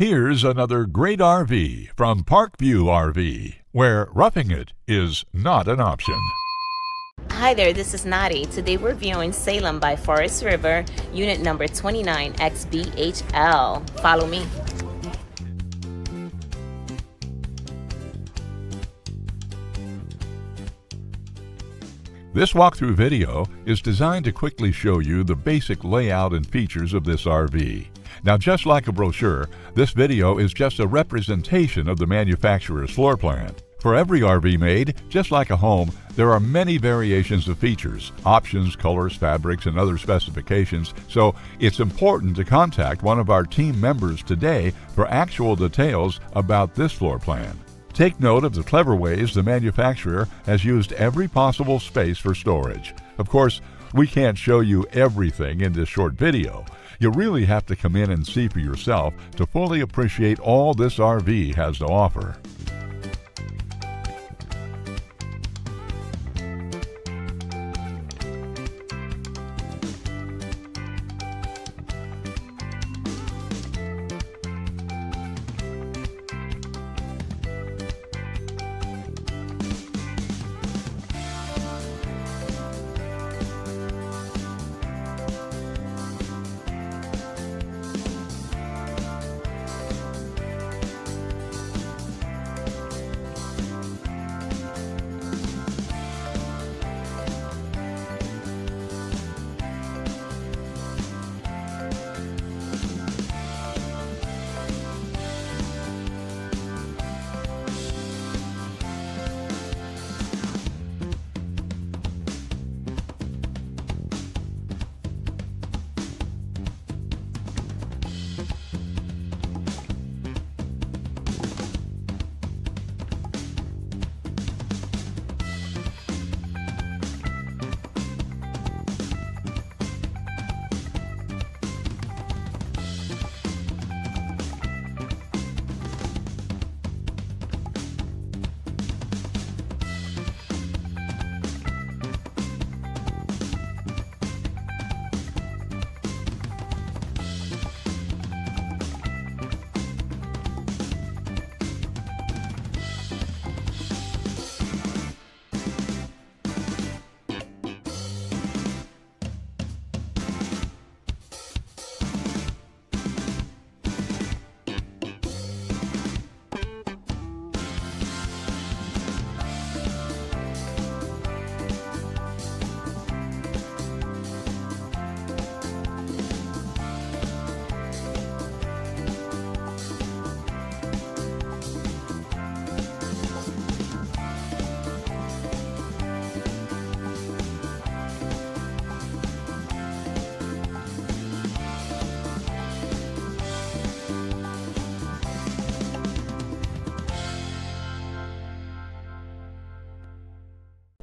Here's another great RV from Parkview RV, where roughing it is not an option. Hi there, this is Nadi. Today we're viewing Salem by Forest River, unit number 29XBHL. Follow me. This walkthrough video is designed to quickly show you the basic layout and features of this RV. Now, just like a brochure, this video is just a representation of the manufacturer's floor plan. For every RV made, just like a home, there are many variations of features, options, colors, fabrics, and other specifications, so it's important to contact one of our team members today for actual details about this floor plan. Take note of the clever ways the manufacturer has used every possible space for storage. Of course, we can't show you everything in this short video. You really have to come in and see for yourself to fully appreciate all this RV has to offer.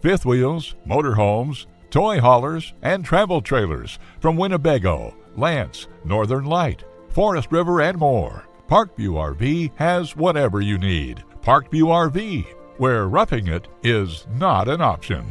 Fifth wheels, motorhomes, toy haulers, and travel trailers from Winnebago, Lance, Northern Light, Forest River, and more. Parkview RV has whatever you need. Parkview RV, where roughing it is not an option.